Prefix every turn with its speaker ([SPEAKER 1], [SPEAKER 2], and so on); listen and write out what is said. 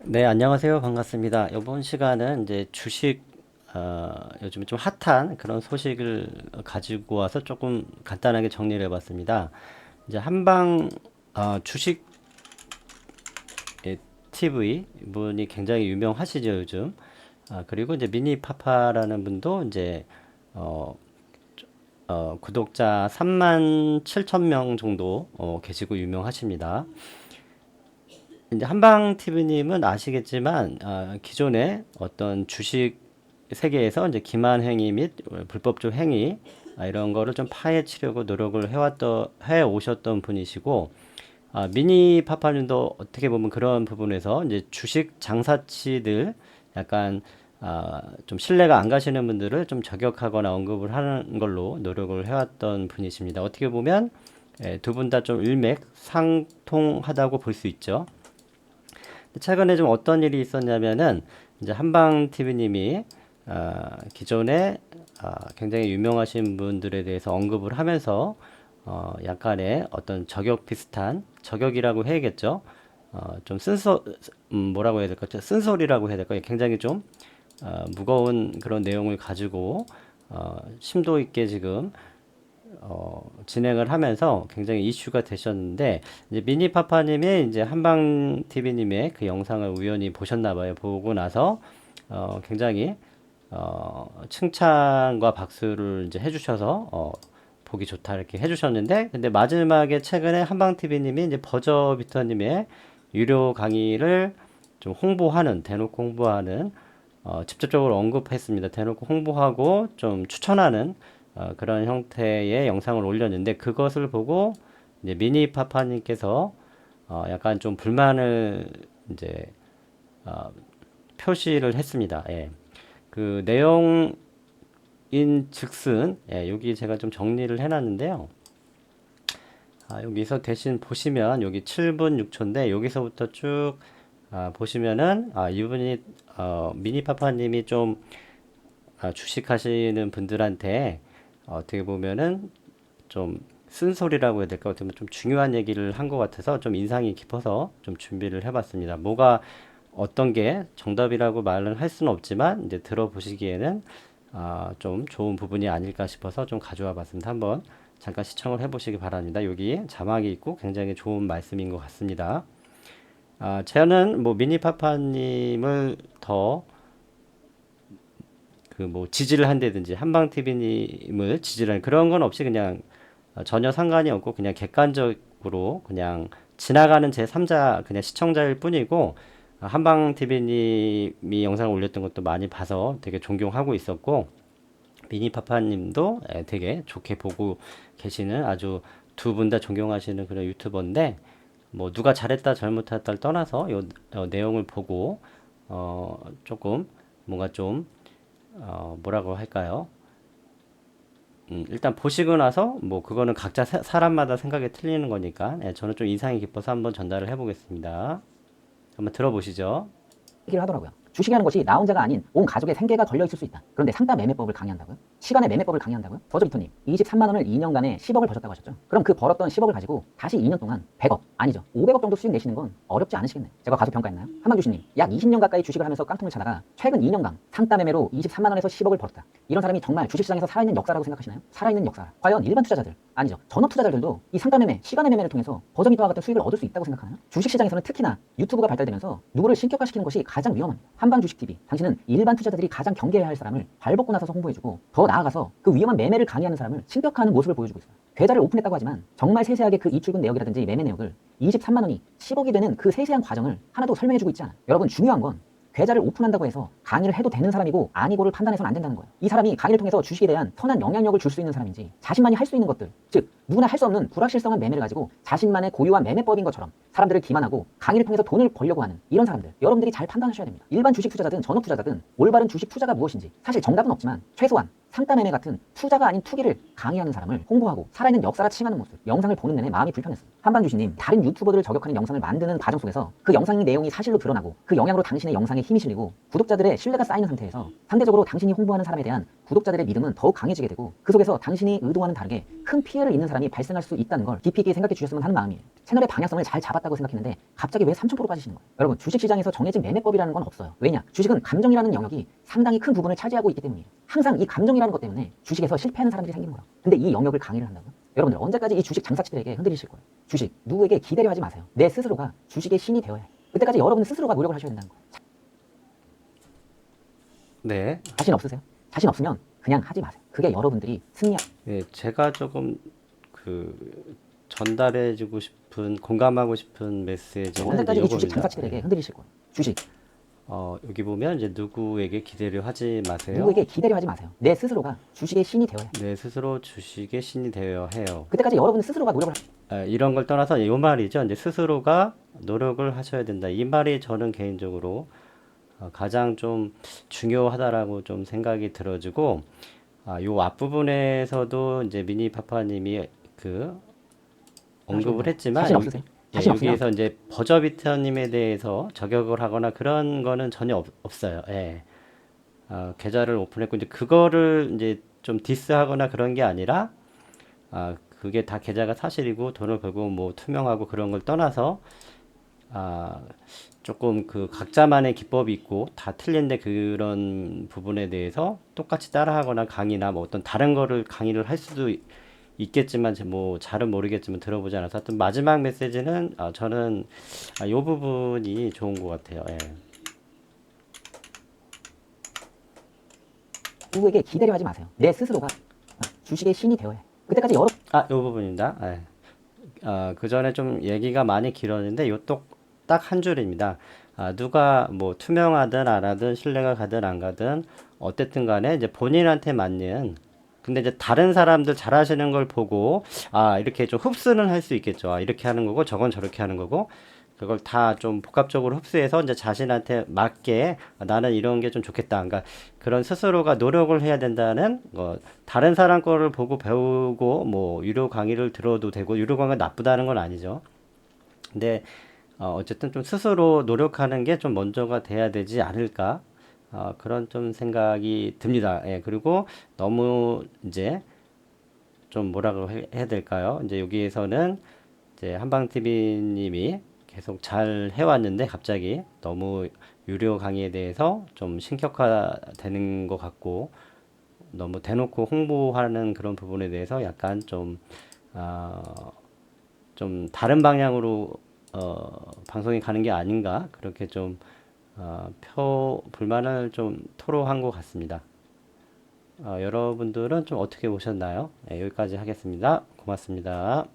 [SPEAKER 1] 네, 안녕하세요. 반갑습니다. 이번 시간은 이제 주식, 요즘 좀 핫한 그런 소식을 가지고 와서 조금 간단하게 정리를 해봤습니다. 이제 한방, 주식 TV 분이 굉장히 유명하시죠, 요즘. 그리고 이제 미니파파라는 분도 이제, 어, 구독자 3만 7천 명 정도 계시고 유명하십니다. 이제 한방TV님은 아시겠지만, 기존에 어떤 주식 세계에서 이제 기만 행위 및 불법적 행위, 이런 거를 좀 파헤치려고 노력을 해오셨던 분이시고, 미니 파파님도 어떻게 보면 그런 부분에서 이제 주식 장사치들 약간, 좀 신뢰가 안 가시는 분들을 좀 저격하거나 언급을 하는 걸로 노력을 해왔던 분이십니다. 어떻게 보면 두 분 다 좀 일맥상통하다고 볼 수 있죠. 최근에 좀 어떤 일이 있었냐면은 이제 한방 TV님이 기존에 굉장히 유명하신 분들에 대해서 언급을 하면서 약간의 어떤 저격 비슷한 저격이라고 해야겠죠. 좀 뭐라고 해야 될까? 쓴소리라고 해야 될까? 굉장히 좀 무거운 그런 내용을 가지고 심도 있게 지금 진행을 하면서 굉장히 이슈가 되셨는데, 이제 미니파파님이 이제 한방TV님의 그 영상을 우연히 보셨나 봐요. 보고 나서, 굉장히, 칭찬과 박수를 이제 해주셔서, 보기 좋다 이렇게 해주셨는데, 근데 마지막에 최근에 한방TV님이 이제 버저비터님의 유료 강의를 좀 대놓고 홍보하는, 직접적으로 언급했습니다. 대놓고 홍보하고 좀 추천하는 그런 형태의 영상을 올렸는데 그것을 보고 이제 미니 파파님께서 약간 좀 불만을 이제 어, 표시를 했습니다. 예. 그 내용인 즉슨 여기 제가 좀 정리를 해놨는데요. 여기서 대신 보시면 여기 7분 6초인데 여기서부터 쭉 보시면은 이분이 미니 파파님이 좀 주식하시는 분들한테 어떻게 보면은 좀 쓴소리라고 해야 될까? 어떻게 보면 좀 중요한 얘기를 한 것 같아서 좀 인상이 깊어서 좀 준비를 해봤습니다. 뭐가 어떤 게 정답이라고 말은 할 수는 없지만 이제 들어보시기에는 좀 좋은 부분이 아닐까 싶어서 좀 가져와 봤습니다. 한번 잠깐 시청을 해보시기 바랍니다. 여기 자막이 있고 굉장히 좋은 말씀인 것 같습니다. 저는 뭐 미니파파님을 더 그 뭐 지지를 한다든지 한방TV님을 지지를 그런 건 없이 그냥 전혀 상관이 없고 그냥 객관적으로 그냥 지나가는 제3자 그냥 시청자일 뿐이고 한방TV님이 영상을 올렸던 것도 많이 봐서 되게 존경하고 있었고 미니파파님도 되게 좋게 보고 계시는 아주 두 분 다 존경하시는 그런 유튜버인데 뭐 누가 잘했다 잘못했다를 떠나서 요 내용을 보고 조금 뭔가 좀 뭐라고 할까요? 일단 보시고 나서 뭐 그거는 각자 사람마다 생각이 틀리는 거니까 저는 좀 인상이 깊어서 한번 전달을 해보겠습니다. 한번 들어보시죠.
[SPEAKER 2] 얘기를 하더라고요. 주식이라는 것이 나 혼자가 아닌 온 가족의 생계가 걸려 있을 수 있다. 그런데 상가 매매법을 강의한다고요? 시간의 매매법을 강의한다고요? 버저비터님, 23만 원을 2년간에 10억을 버셨다고 하셨죠? 그럼 그 벌었던 10억을 가지고 다시 2년 동안 100억, 아니죠, 500억 정도 수익 내시는 건 어렵지 않으시겠네요. 제가 과소평가했나요? 한방주식님, 약 20년 가까이 주식을 하면서 깡통을 차다가 최근 2년간 상가 매매로 23만 원에서 10억을 벌었다. 이런 사람이 정말 주식시장에서 살아있는 역사라고 생각하시나요? 살아있는 역사. 과연 일반 투자자들, 아니죠, 전업 투자자들도 이 상가 매매, 시간의 매매를 통해서 버저비터와 같은 수익을 얻을 수 있다고 생각하나요? 주식시장에서는 특히나 유튜브가 발달되면서 누구를 신격화시키는 것이 가장 위험합니다. 한방주식TV, 당신은 일반 투자자들이 가장 경계해야 할 사람을 발벗고 나서서 홍보해주고 더 나아가서 그 위험한 매매를 강의하는 사람을 신격화하는 모습을 보여주고 있어요. 계좌를 오픈했다고 하지만 정말 세세하게 그 입출금 내역이라든지 매매 내역을 23만 원이 10억이 되는 그 세세한 과정을 하나도 설명해주고 있지 않아요. 여러분, 중요한 건 계좌를 오픈한다고 해서 강의를 해도 되는 사람이고 아니고를 판단해서는 안 된다는 거예요. 이 사람이 강의를 통해서 주식에 대한 선한 영향력을 줄 수 있는 사람인지, 자신만이 할 수 있는 것들, 즉 누구나 할 수 없는 불확실성한 매매를 가지고 자신만의 고유한 매매법인 것처럼 사람들을 기만하고 강의를 통해서 돈을 벌려고 하는 이런 사람들, 여러분들이 잘 판단하셔야 됩니다. 일반 주식 투자자든 전업 투자자든 올바른 주식 투자가 무엇인지 사실 정답은 없지만 최소한 상가 매매 같은 투자가 아닌 투기를 강의하는 사람을 홍보하고 살아있는 역사라 칭하는 모습, 영상을 보는 내내 마음이 불편했어요. 한방주시님, 다른 유튜버들을 저격하는 영상을 만드는 과정 속에서 그 영상 내용이 사실로 드러나고 그 영향으로 당신의 영상에 힘이 실리고 구독자들의 신뢰가 쌓이는 상태에서 상대적으로 당신이 홍보하는 사람에 대한 구독자들의 믿음은 더욱 강해지게 되고 그 속에서 당신이 의도와는 다르게 큰 피해를 입는 사람이 발생할 수 있다는 걸 깊이 있게 생각해 주셨으면 하는 마음이에요. 채널의 방향성을 잘 잡았다고 생각했는데 갑자기 왜 3000% 빠지시는 거예요? 여러분, 주식시장에서 정해진 매매법이라는 건 없어요. 왜냐? 주식은 감정이라는 영역이 상당히 큰 부분을 차지하고 있기 때문이에요. 항상 이 감정이라는 것 때문에 주식에서 실패하는 사람들이 생기는 거라고. 근데 이 영역을 강의를 한다고요? 여러분들 언제까지 이 주식 장사치들에게 흔들리실 거예요? 주식 누구에게 기대려 하지 마세요. 내 스스로가 주식의 신이 되어야 해요. 그때까지 여러분 스스로가 노력을 하셔야 된다는 거예요.
[SPEAKER 1] 네.
[SPEAKER 2] 자신 없으세요? 자신 없으면 그냥 하지 마세요. 그게 여러분들이 승리하.
[SPEAKER 1] 네, 제가 조금 그 전달해주고 싶은, 공감하고 싶은 메시지는
[SPEAKER 2] 언제까지 이 주식
[SPEAKER 1] 이겁니다.
[SPEAKER 2] 장사치들에게 흔들리실 거예요. 주식
[SPEAKER 1] 여기 보면 이제 누구에게 기대를 하지 마세요.
[SPEAKER 2] 누구에게 기대려 하지 마세요. 내 스스로가 주식의 신이 되어야 해요.
[SPEAKER 1] 내 스스로 주식의 신이 되어야 해요.
[SPEAKER 2] 그때까지 여러분 스스로가 노력을
[SPEAKER 1] 이런 걸 떠나서 이 말이죠. 이제 스스로가 노력을 하셔야 된다. 이 말이 저는 개인적으로 가장 좀 중요하다라고 좀 생각이 들어지고, 요 앞부분에서도 이제 미니 파파님이 그 언급을 했지만,
[SPEAKER 2] 자신 없으세요? 자신 없으면
[SPEAKER 1] 여기에서 이제 버저비터님에 대해서 저격을 하거나 그런 거는 전혀 없어요. 예. 계좌를 오픈했고, 이제 그거를 이제 좀 디스하거나 그런 게 아니라, 그게 다 계좌가 사실이고 돈을 벌고 뭐 투명하고 그런 걸 떠나서, 조금 그 각자만의 기법이 있고 다 틀린데 그런 부분에 대해서 똑같이 따라하거나 강의나 뭐 어떤 다른 거를 강의를 할 수도 있겠지만 뭐 잘은 모르겠지만 들어보지 않아서 하여튼 마지막 메시지는 저는 요 부분이 좋은 것 같아요. 예.
[SPEAKER 2] 누구에게 기대려 하지 마세요. 내 스스로가 주식의 신이 되어야 해요. 그때까지 여러분
[SPEAKER 1] 요 부분입니다. 예. 그 전에 좀 얘기가 많이 길었는데 요 딱 한 줄입니다. 누가 뭐 투명하든 안 하든 신뢰가 가든 안 가든 어쨌든 간에 이제 본인한테 맞는, 근데 이제 다른 사람들 잘하시는 걸 보고 이렇게 좀 흡수는 할 수 있겠죠. 이렇게 하는 거고 저건 저렇게 하는 거고 그걸 다 좀 복합적으로 흡수해서 이제 자신한테 맞게 나는 이런 게 좀 좋겠다. 그러니까 그런 스스로가 노력을 해야 된다는 다른 사람 거를 보고 배우고 뭐 유료 강의를 들어도 되고 유료 강의가 나쁘다는 건 아니죠. 근데 어쨌든 좀 스스로 노력하는 게 좀 먼저가 돼야 되지 않을까? 그런 좀 생각이 듭니다. 예, 그리고 너무 이제 좀 뭐라고 해야 될까요? 이제 여기에서는 이제 한방TV님이 계속 잘 해왔는데 갑자기 너무 유료 강의에 대해서 좀 신격화되는 것 같고 너무 대놓고 홍보하는 그런 부분에 대해서 약간 좀 다른 방향으로 방송이 가는 게 아닌가 그렇게 좀 불만을 좀 토로한 것 같습니다. 여러분들은 좀 어떻게 보셨나요? 네, 여기까지 하겠습니다. 고맙습니다.